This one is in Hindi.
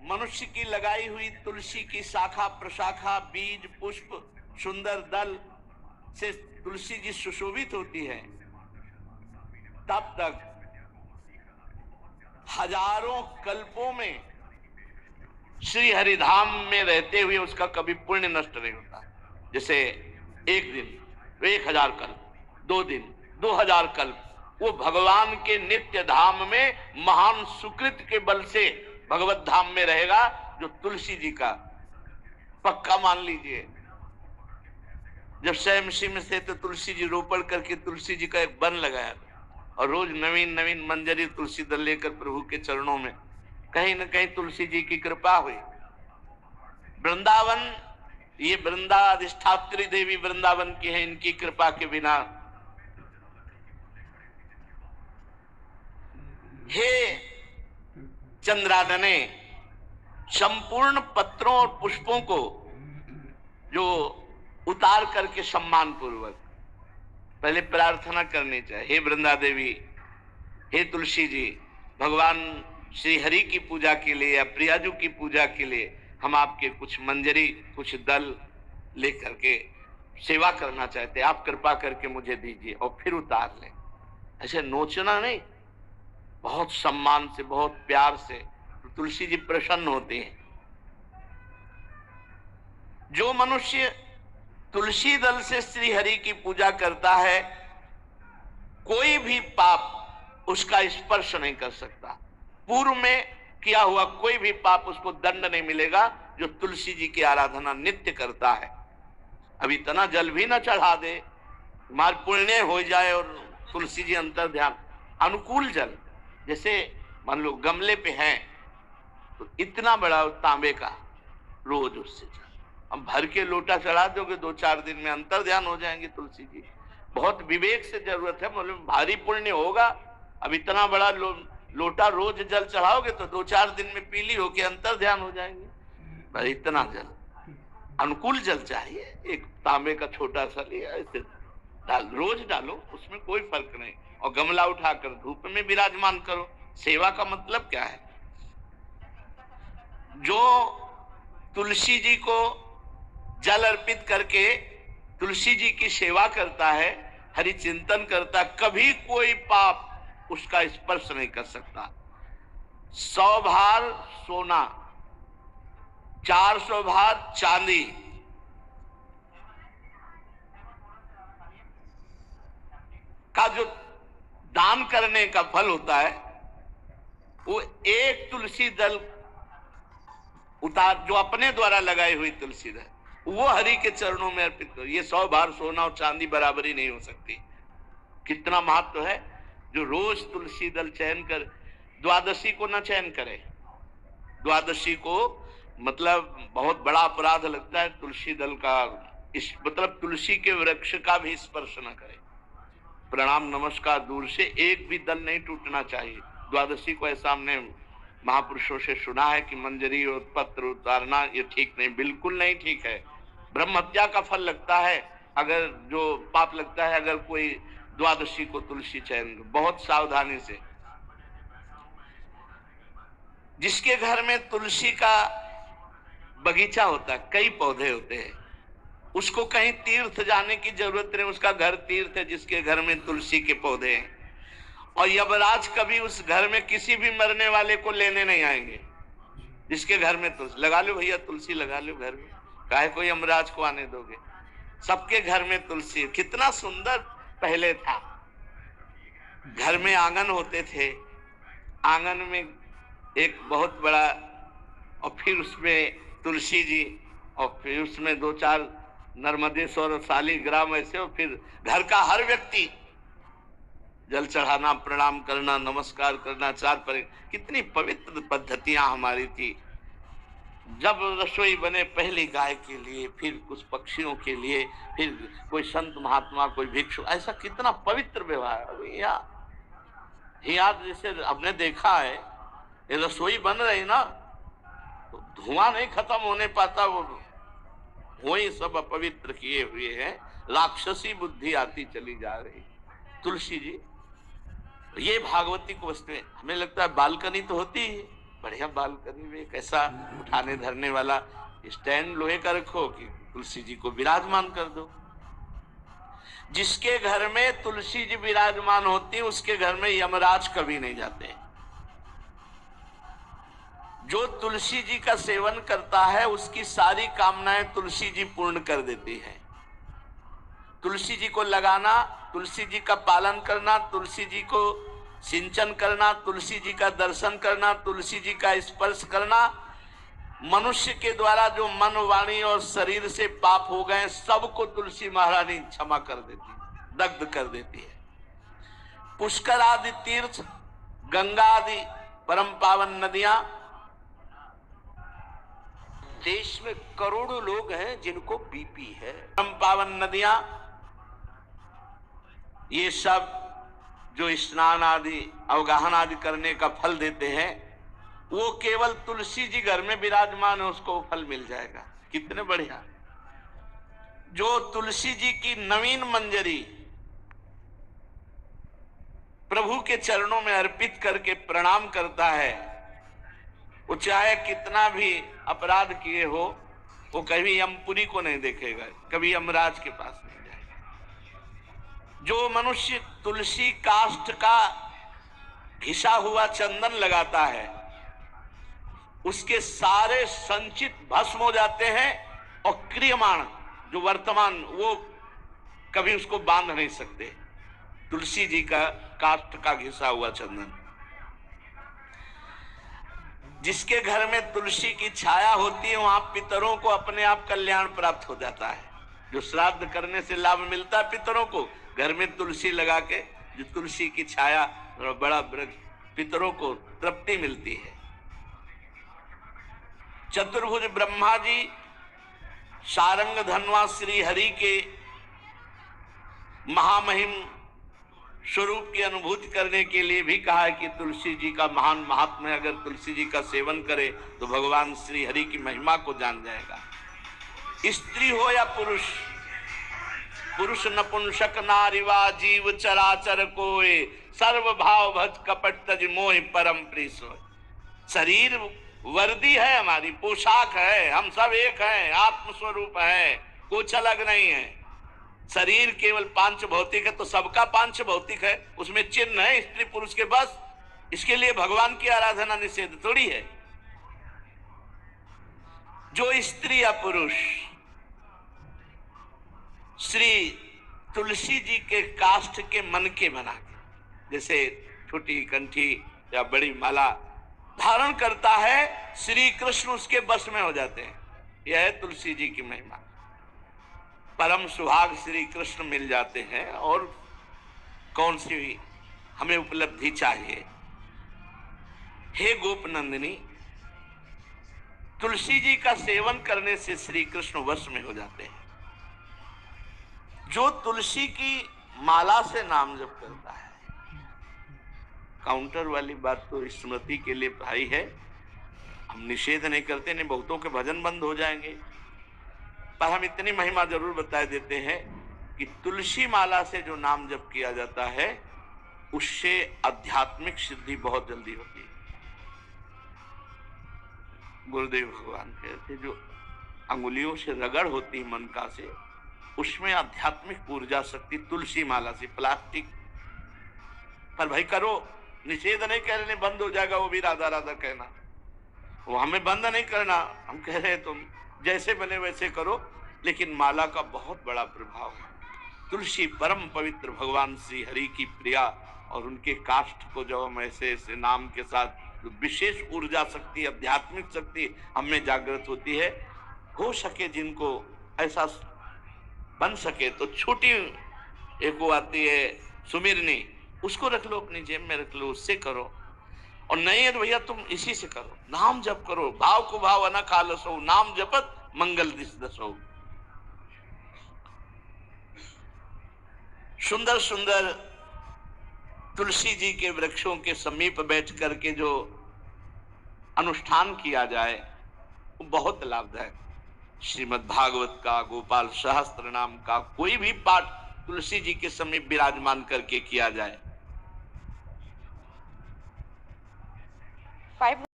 मनुष्य की लगाई हुई तुलसी की शाखा प्रशाखा बीज पुष्प सुंदर दल से तुलसी जी सुशोभित होती है, तब तक हजारों कल्पों में श्री हरिधाम में रहते हुए उसका कभी पुण्य नष्ट नहीं होता। जैसे एक दिन 1000 कल्प, 2 दिन 2000 कल्प, वो भगवान के नित्य धाम में महान सुकृत के बल से भगवत धाम में रहेगा, जो तुलसी जी का पक्का मान लीजिए। जब स्वयं सिंह से तो तुलसी जी रोपण करके तुलसी जी का एक वन लगाया और रोज नवीन नवीन मंजरी तुलसी दल लेकर प्रभु के चरणों में, कहीं न कहीं तुलसी जी की कृपा हुई। वृंदावन, ये वृंदा अधिष्ठात्री देवी वृंदावन की है, इनकी कृपा के बिना। हे चंद्रादने, संपूर्ण पत्रों और पुष्पों को जो उतार करके सम्मान पूर्वक पहले प्रार्थना करनी चाहिए। हे वृंदा देवी, हे तुलसी जी, भगवान श्री हरि की पूजा के लिए या प्रियाजू की पूजा के लिए हम आपके कुछ मंजरी कुछ दल लेकर के सेवा करना चाहते हैं, आप कृपा करके मुझे दीजिए, और फिर उतार लें। ऐसे नोचना नहीं, बहुत सम्मान से बहुत प्यार से, तो तुलसी जी प्रसन्न होते हैं। जो मनुष्य तुलसी दल से श्री हरि की पूजा करता है, कोई भी पाप उसका स्पर्श नहीं कर सकता। पूर्व में किया हुआ कोई भी पाप उसको दंड नहीं मिलेगा, जो तुलसी जी की आराधना नित्य करता है। अब इतना जल भी ना चढ़ा दे, मार पुण्य हो जाए, और तुलसी जी अंतर ध्यान अनुकूल जल, जैसे मान लो गमले पे हैं तो इतना बड़ा तांबे का रोज उससे हम भर के लोटा चढ़ा दोगे, 2-4 दिन में अंतर ध्यान हो जाएंगे तुलसी जी। बहुत विवेक से जरूरत है, मतलब भारी पुण्य होगा। अब इतना बड़ा लोटा रोज जल चढ़ाओगे तो 2-4 दिन में पीली होके अंतर ध्यान हो जाएंगे। पर इतना जल, अनुकूल जल चाहिए। एक तांबे का छोटा सा लिया, ऐसे रोज डालो, उसमें कोई फर्क नहीं, और गमला उठाकर धूप में विराजमान करो। सेवा का मतलब क्या है? जो तुलसी जी को जल अर्पित करके तुलसी जी की सेवा करता है, हरि चिंतन करता, कभी कोई पाप उसका स्पर्श नहीं कर सकता। 100 भार सोना, 400 भार चांदी का जो दान करने का फल होता है, वो एक तुलसी दल उतार, जो अपने द्वारा लगाई हुई तुलसी दल, वो हरि के चरणों में अर्पित करो। ये 100 भार सोना और चांदी बराबरी नहीं हो सकती। कितना महत्व है। जो रोज तुलसी दल चयन कर, द्वादशी को ना चयन करे, द्वादशी को मतलब बहुत बड़ा अपराध लगता है तुलसी दल का, इस मतलब तुलसी के वृक्ष का भी स्पर्श न करे। प्रणाम नमस्कार दूर से, एक भी दल नहीं टूटना चाहिए। द्वादशी को ऐसा हमने महापुरुषों से सुना है कि मंजरी और पत्र उतारना ये ठीक नहीं, बिल्कुल नहीं ठीक है। ब्रह्म हत्या का फल लगता है, अगर जो पाप लगता है अगर कोई द्वादशी को तुलसी चयन, बहुत सावधानी से। जिसके घर में तुलसी का बगीचा होता है, कई पौधे होते हैं, उसको कहीं तीर्थ जाने की जरूरत नहीं, उसका घर तीर्थ है जिसके घर में तुलसी के पौधे हैं। और यमराज कभी उस घर में किसी भी मरने वाले को लेने नहीं आएंगे। जिसके घर में तुलसी, लगा लो भैया तुलसी लगा लो घर में, काहे को यमराज को आने दोगे? सबके घर में तुलसी। कितना सुंदर पहले था, घर में आंगन होते थे, आंगन में एक बहुत बड़ा, और फिर उसमें तुलसी जी, और फिर उसमें 2-4 नर्मदेश्वर और शालिग्राम ऐसे, और फिर घर का हर व्यक्ति जल चढ़ाना, प्रणाम करना, नमस्कार करना, 4 पर। कितनी पवित्र पद्धतियां हमारी थी। जब रसोई बने, पहली गाय के लिए, फिर कुछ पक्षियों के लिए, फिर कोई संत महात्मा, कोई भिक्षु, ऐसा कितना पवित्र व्यवहार। यहाँ जैसे हमने देखा है, ये रसोई बन रही ना, तो धुआं नहीं खत्म होने पाता, वो ही सब अपवित्र किए हुए हैं। राक्षसी बुद्धि आती चली जा रही। तुलसी जी, ये भागवती को वस्तु, हमें लगता है बालकनी तो होती है, बढ़िया बालकनी में एक ऐसा उठाने धरने वाला स्टैंड लोहे का रखो कि तुलसी जी को विराजमान कर दो। जिसके घर में तुलसी जी विराजमान होती है उसके घर में यमराज कभी नहीं जाते। जो तुलसी जी का सेवन करता है उसकी सारी कामनाएं तुलसी जी पूर्ण कर देती है। तुलसी जी को लगाना, तुलसी जी का पालन करना, तुलसी जी को सिंचन करना, तुलसी जी का दर्शन करना, तुलसी जी का स्पर्श करना, मनुष्य के द्वारा जो मन, वाणी और शरीर से पाप हो गए सबको तुलसी महारानी क्षमा कर देती है, दग्ध कर देती है। पुष्कर आदि तीर्थ, गंगा आदि परम पावन नदियां, देश में करोड़ों लोग हैं जिनको बीपी है। परम पावन नदियां, ये सब जो स्नान आदि अवगाहन आदि करने का फल देते हैं वो केवल तुलसी जी घर में विराजमान है उसको फल मिल जाएगा। कितने बढ़िया। जो तुलसी जी की नवीन मंजरी प्रभु के चरणों में अर्पित करके प्रणाम करता है, वो चाहे कितना भी अपराध किए हो वो कभी यमपुरी को नहीं देखेगा, कभी यमराज के पास नहीं जाएगा। जो मनुष्य तुलसी काष्ठ का घिसा हुआ चंदन लगाता है उसके सारे संचित भस्म हो जाते हैं और क्रियमाण जो वर्तमान वो कभी उसको बांध नहीं सकते। तुलसी जी का काष्ठ का घिसा हुआ चंदन, जिसके घर में तुलसी की छाया होती है वहां पितरों को अपने आप कल्याण प्राप्त हो जाता है। जो श्राद्ध करने से लाभ मिलता है पितरों को, घर में तुलसी लगा के जो तुलसी की छाया बड़ा वृक्ष, पितरों को तृप्ति मिलती है। चतुर्भुज ब्रह्मा जी सारंग धनवा श्री हरि के महामहिम स्वरूप की अनुभूति करने के लिए भी कहा है कि तुलसी जी का महान महात्म्य है। अगर तुलसी जी का सेवन करे तो भगवान श्री हरि की महिमा को जान जाएगा। स्त्री हो या पुरुष, पुरुष नपुंसक नारीवा जीव चराचर कोय, सर्व भाव भज कपट तज मोह परम प्रिय सोय। शरीर वर्दी है, हमारी पोशाक है, हम सब एक हैं, आत्मस्वरूप है, कुछ अलग नहीं है। शरीर केवल पांच भौतिक है तो सबका पांच भौतिक है, उसमें चिन्ह है स्त्री पुरुष के बस। इसके लिए भगवान की आराधना निषेध थोड़ी है। जो स्त्री या पुरुष श्री तुलसी जी के काष्ठ के मन के बना के, जैसे छोटी कंठी या बड़ी माला धारण करता है, श्री कृष्ण उसके बस में हो जाते हैं। यह है तुलसी जी की महिमा। परम सुहाग श्री कृष्ण मिल जाते हैं और कौन सी हमें उपलब्धि चाहिए। हे गोप नंदिनी, तुलसी जी का सेवन करने से श्री कृष्ण वश में हो जाते हैं। जो तुलसी की माला से नाम जप करता है, काउंटर वाली बात तो स्मृति के लिए भाई है, हम निषेध नहीं करते, नहीं बहुतों के भजन बंद हो जाएंगे, पर हम इतनी महिमा जरूर बता देते हैं कि तुलसी माला से जो नाम जप किया जाता है उससे आध्यात्मिक सिद्धि बहुत जल्दी होती है। गुरुदेव भगवान कहते जो अंगुलियों से रगड़ होती है मन का से, उसमें आध्यात्मिक ऊर्जा शक्ति तुलसी माला से। प्लास्टिक पर भाई करो, निषेध नहीं कह रहे बंद हो जाएगा, वो भी राधा राधा कहना, वो हमें बंद नहीं करना। हम कह रहे तुम जैसे बने वैसे करो, लेकिन माला का बहुत बड़ा प्रभाव है। तुलसी परम पवित्र भगवान श्री हरि की प्रिया, और उनके काष्ठ को जब हम ऐसे ऐसे नाम के साथ विशेष ऊर्जा शक्ति, आध्यात्मिक शक्ति हमें जागृत होती है। हो सके जिनको ऐसा बन सके तो छोटी एक वो आती है सुमिरनी, उसको रख लो, अपनी जेब में रख लो, उससे करो। और नहीं है तो भैया तुम इसी से करो, नाम जप करो, भाव को भाव न खालसो, नाम जपत मंगल दिस दसो। सुंदर सुंदर तुलसी जी के वृक्षों के समीप बैठ करके जो अनुष्ठान किया जाए वो बहुत लाभदायक। श्रीमद् भागवत का, गोपाल सहस्त्र नाम का कोई भी पाठ तुलसी जी के समीप विराजमान करके किया जाए।